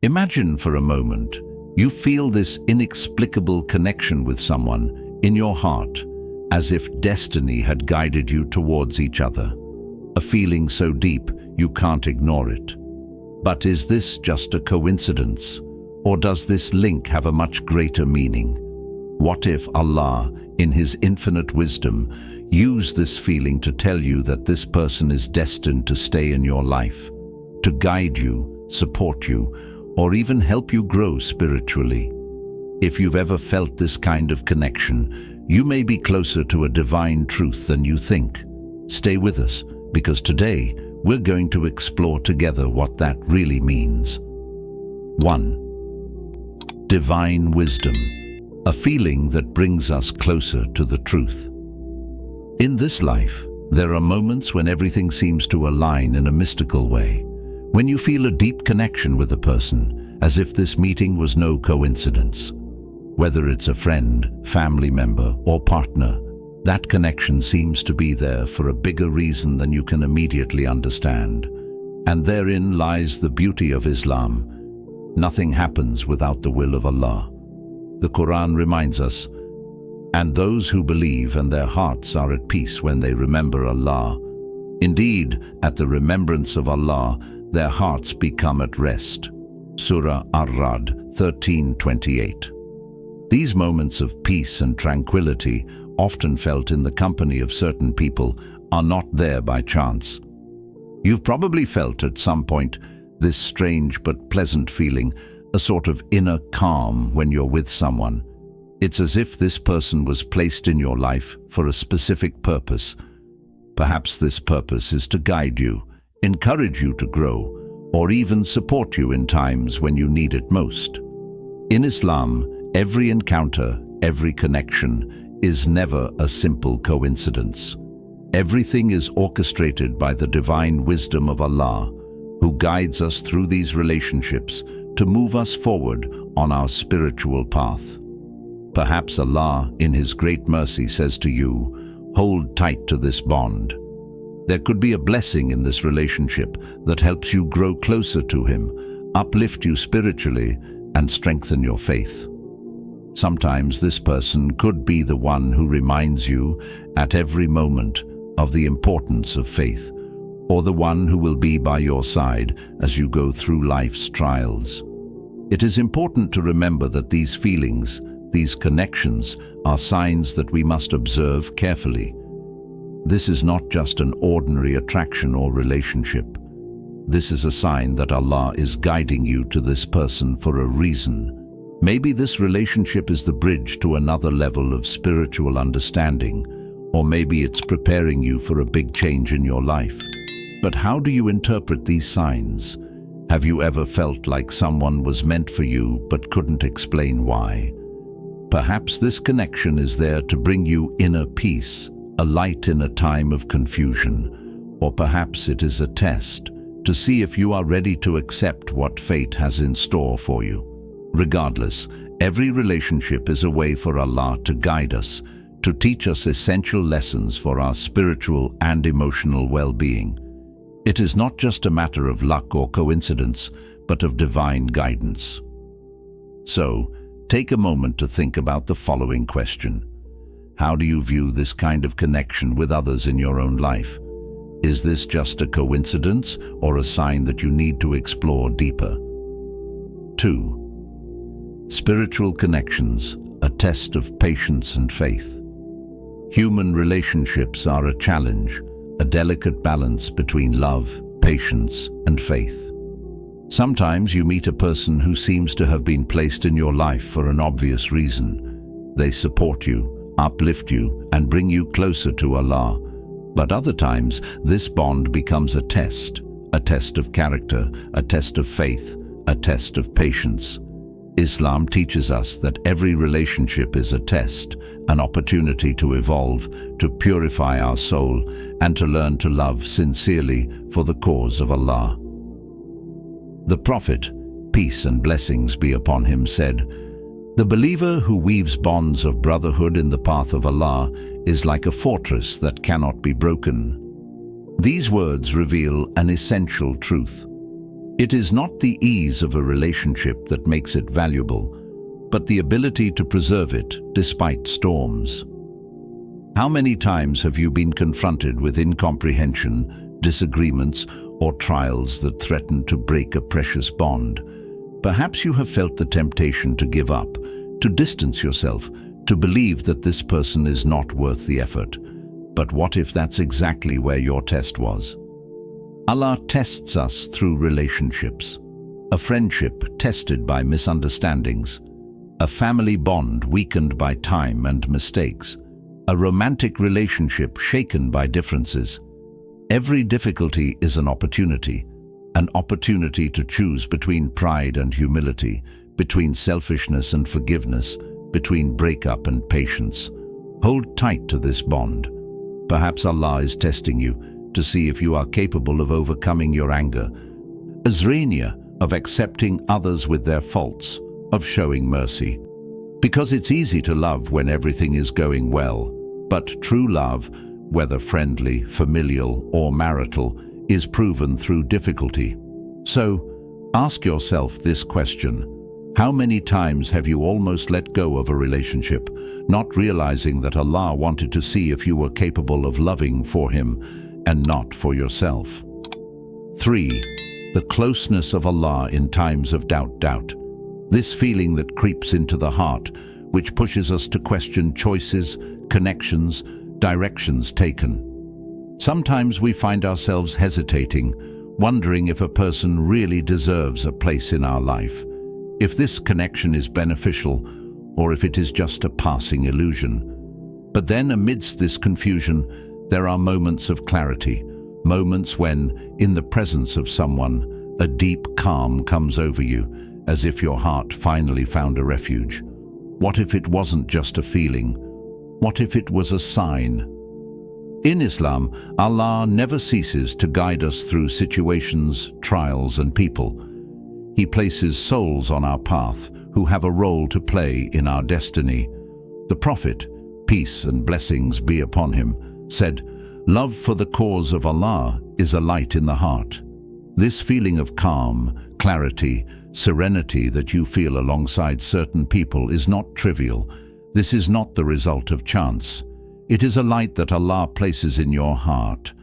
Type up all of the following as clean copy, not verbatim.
Imagine for a moment you feel this inexplicable connection with someone in your heart, as if destiny had guided you towards each other. A feeling so deep you can't ignore it. But is this just a coincidence? Or does this link have a much greater meaning? What if Allah, in His infinite wisdom, used this feeling to tell you that this person is destined to stay in your life, to guide you, support you, or even help you grow spiritually? If you've ever felt this kind of connection, you may be closer to a divine truth than you think. Stay with us, because today we're going to explore together what that really means. 1. Divine wisdom, a feeling that brings us closer to the truth. In this life, there are moments when everything seems to align in a mystical way, when you feel a deep connection with a person, as if this meeting was no coincidence. Whether it's a friend, family member, or partner, that connection seems to be there for a bigger reason than you can immediately understand. And therein lies the beauty of Islam. Nothing happens without the will of Allah. The Quran reminds us, "And those who believe and their hearts are at peace when they remember Allah. Indeed, at the remembrance of Allah, their hearts become at rest." Surah Ar-Ra'd 13:28. These moments of peace and tranquility, often felt in the company of certain people, are not there by chance. You've probably felt at some point this strange but pleasant feeling, a sort of inner calm when you're with someone. It's as if this person was placed in your life for a specific purpose. Perhaps this purpose is to guide you, encourage you to grow, or even support you in times when you need it most. In Islam, every encounter, every connection, is never a simple coincidence. Everything is orchestrated by the divine wisdom of Allah, who guides us through these relationships to move us forward on our spiritual path. Perhaps Allah, in His great mercy, says to you, hold tight to this bond. There could be a blessing in this relationship that helps you grow closer to Him, uplift you spiritually, and strengthen your faith. Sometimes this person could be the one who reminds you at every moment of the importance of faith, or the one who will be by your side as you go through life's trials. It is important to remember that these feelings, these connections, are signs that we must observe carefully. This is not just an ordinary attraction or relationship. This is a sign that Allah is guiding you to this person for a reason. Maybe this relationship is the bridge to another level of spiritual understanding, or maybe it's preparing you for a big change in your life. But how do you interpret these signs? Have you ever felt like someone was meant for you but couldn't explain why? Perhaps this connection is there to bring you inner peace, a light in a time of confusion, or perhaps it is a test to see if you are ready to accept what fate has in store for you. Regardless, every relationship is a way for Allah to guide us, to teach us essential lessons for our spiritual and emotional well-being. It is not just a matter of luck or coincidence, but of divine guidance. So, take a moment to think about the following question. How do you view this kind of connection with others in your own life? Is this just a coincidence or a sign that you need to explore deeper? 2. Spiritual connections, a test of patience and faith. Human relationships are a challenge, a delicate balance between love, patience, and faith. Sometimes you meet a person who seems to have been placed in your life for an obvious reason. They support you, uplift you, and bring you closer to Allah. But other times, this bond becomes a test of character, a test of faith, a test of patience. Islam teaches us that every relationship is a test, an opportunity to evolve, to purify our soul, and to learn to love sincerely for the cause of Allah. The Prophet, peace and blessings be upon him, said, "The believer who weaves bonds of brotherhood in the path of Allah is like a fortress that cannot be broken." These words reveal an essential truth. It is not the ease of a relationship that makes it valuable, but the ability to preserve it despite storms. How many times have you been confronted with incomprehension, disagreements, or trials that threaten to break a precious bond? Perhaps you have felt the temptation to give up, to distance yourself, to believe that this person is not worth the effort. But what if that's exactly where your test was? Allah tests us through relationships. A friendship tested by misunderstandings. A family bond weakened by time and mistakes. A romantic relationship shaken by differences. Every difficulty is an opportunity to choose between pride and humility, between selfishness and forgiveness, between breakup and patience. Hold tight to this bond. Perhaps Allah is testing you to see if you are capable of overcoming your anger, azrania, of accepting others with their faults, of showing mercy. Because it's easy to love when everything is going well, but true love, whether friendly, familial, or marital, is proven through difficulty. So, ask yourself this question. How many times have you almost let go of a relationship, not realizing that Allah wanted to see if you were capable of loving for Him and not for yourself? 3. The closeness of Allah in times of doubt. This feeling that creeps into the heart, which pushes us to question choices, connections, directions taken. Sometimes we find ourselves hesitating, wondering if a person really deserves a place in our life, if this connection is beneficial, or if it is just a passing illusion. But then amidst this confusion, there are moments of clarity, moments when, in the presence of someone, a deep calm comes over you, as if your heart finally found a refuge. What if it wasn't just a feeling? What if it was a sign? In Islam, Allah never ceases to guide us through situations, trials, and people. He places souls on our path who have a role to play in our destiny. The Prophet, peace and blessings be upon him, said, "Love for the cause of Allah is a light in the heart." This feeling of calm, clarity, serenity that you feel alongside certain people is not trivial. This is not the result of chance. It is a light that Allah places in your heart,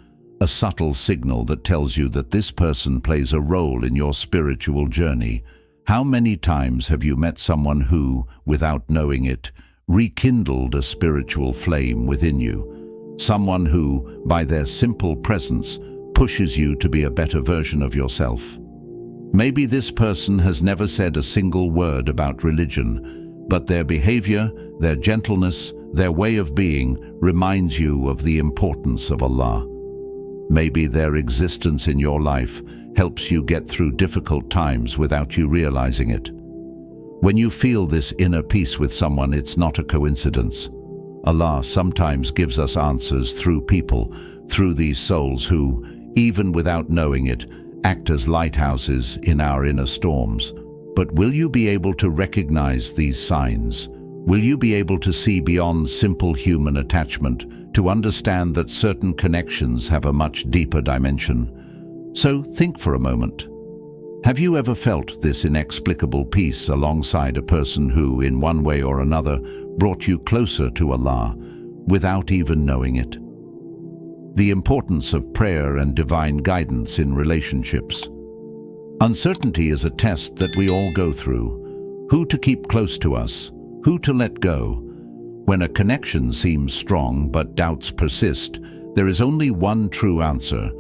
a subtle signal that tells you that this person plays a role in your spiritual journey. How many times have you met someone who, without knowing it, rekindled a spiritual flame within you? Someone who, by their simple presence, pushes you to be a better version of yourself. Maybe this person has never said a single word about religion, but their behavior, their gentleness, their way of being reminds you of the importance of Allah. Maybe their existence in your life helps you get through difficult times without you realizing it. When you feel this inner peace with someone, it's not a coincidence. Allah sometimes gives us answers through people, through these souls who, even without knowing it, act as lighthouses in our inner storms. But will you be able to recognize these signs? Will you be able to see beyond simple human attachment, to understand that certain connections have a much deeper dimension? So think for a moment. Have you ever felt this inexplicable peace alongside a person who, in one way or another, brought you closer to Allah, without even knowing it? The importance of prayer and divine guidance in relationships. Uncertainty is a test that we all go through. Who to keep close to us? Who to let go? When a connection seems strong but doubts persist, there is only one true answer: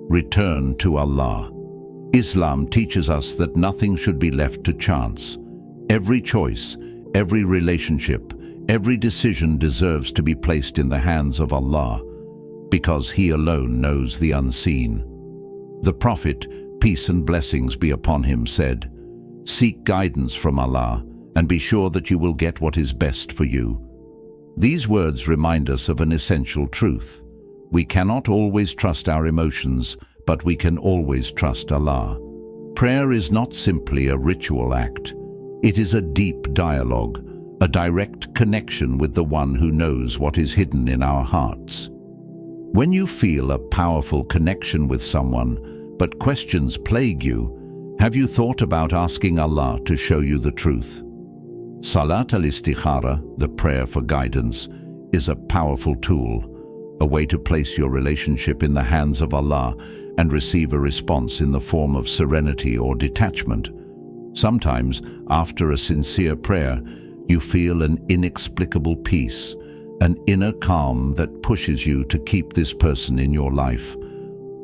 return to Allah. Islam teaches us that nothing should be left to chance. Every choice, every relationship, every decision deserves to be placed in the hands of Allah, because He alone knows the unseen. The Prophet, peace and blessings be upon him, said, "Seek guidance from Allah, and be sure that you will get what is best for you." These words remind us of an essential truth. We cannot always trust our emotions, but we can always trust Allah. Prayer is not simply a ritual act. It is a deep dialogue, a direct connection with the one who knows what is hidden in our hearts. When you feel a powerful connection with someone, but questions plague you, Have you thought about asking Allah to show you the truth? Salat al-Istikhara, the prayer for guidance, is a powerful tool, a way to place your relationship in the hands of Allah and receive a response in the form of serenity or detachment. Sometimes, after a sincere prayer, you feel an inexplicable peace, an inner calm that pushes you to keep this person in your life.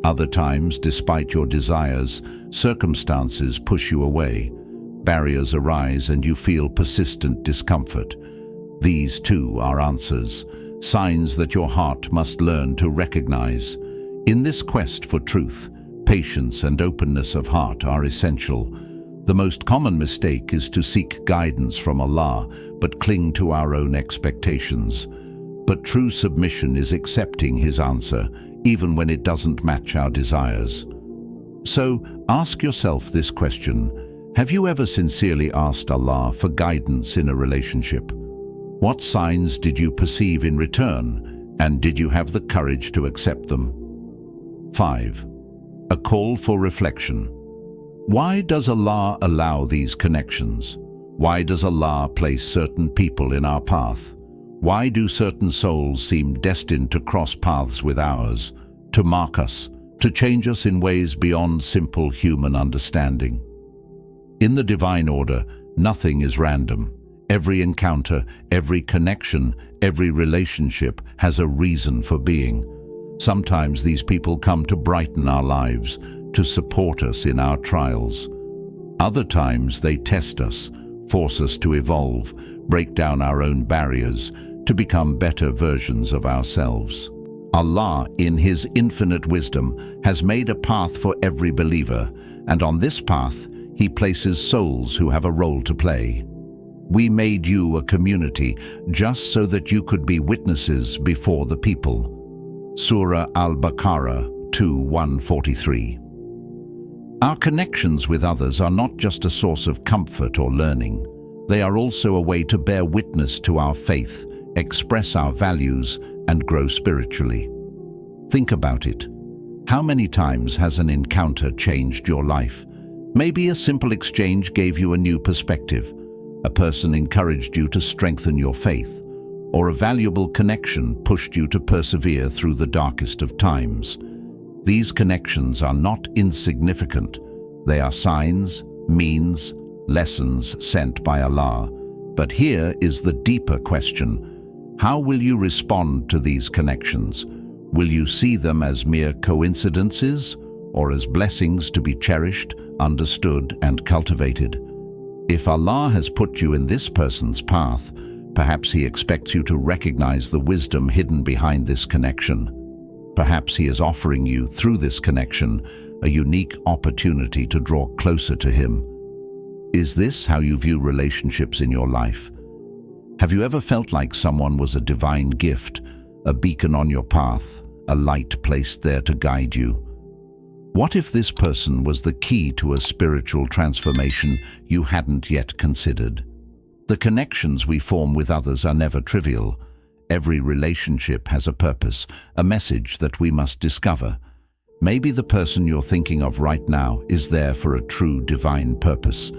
Other times, despite your desires, circumstances push you away. Barriers arise and you feel persistent discomfort. These too are answers, signs that your heart must learn to recognize. In this quest for truth, patience and openness of heart are essential. The most common mistake is to seek guidance from Allah, but cling to our own expectations. But true submission is accepting His answer, even when it doesn't match our desires. So, ask yourself this question: have you ever sincerely asked Allah for guidance in a relationship? What signs did you perceive in return, and did you have the courage to accept them? 5. A call for reflection. Why does Allah allow these connections? Why does Allah place certain people in our path? Why do certain souls seem destined to cross paths with ours, to mark us, to change us in ways beyond simple human understanding? In the divine order, nothing is random. Every encounter, every connection, every relationship has a reason for being. Sometimes these people come to brighten our lives, to support us in our trials. Other times they test us, force us to evolve, break down our own barriers, to become better versions of ourselves. Allah, in His infinite wisdom, has made a path for every believer, and on this path, He places souls who have a role to play. We made you a community just so that you could be witnesses before the people. Surah Al-Baqarah 2:143. Our connections with others are not just a source of comfort or learning. They are also a way to bear witness to our faith, express our values, and grow spiritually. Think about it. How many times has an encounter changed your life? Maybe a simple exchange gave you a new perspective. A person encouraged you to strengthen your faith, or a valuable connection pushed you to persevere through the darkest of times. These connections are not insignificant. They are signs, means, lessons sent by Allah. But here is the deeper question: how will you respond to these connections? Will you see them as mere coincidences, or as blessings to be cherished, understood, and cultivated? If Allah has put you in this person's path, perhaps He expects you to recognize the wisdom hidden behind this connection. Perhaps He is offering you, through this connection, a unique opportunity to draw closer to Him. Is this how you view relationships in your life? Have you ever felt like someone was a divine gift, a beacon on your path, a light placed there to guide you? What if this person was the key to a spiritual transformation you hadn't yet considered? The connections we form with others are never trivial. Every relationship has a purpose, a message that we must discover. Maybe the person you're thinking of right now is there for a true divine purpose,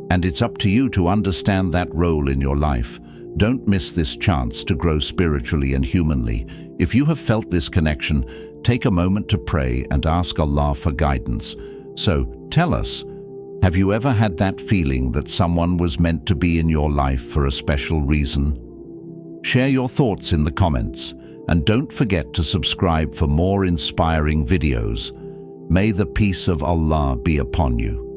and it's up to you to understand that role in your life. Don't miss this chance to grow spiritually and humanly. If you have felt this connection, take a moment to pray and ask Allah for guidance. So, tell us, have you ever had that feeling that someone was meant to be in your life for a special reason? Share your thoughts in the comments, and don't forget to subscribe for more inspiring videos. May the peace of Allah be upon you.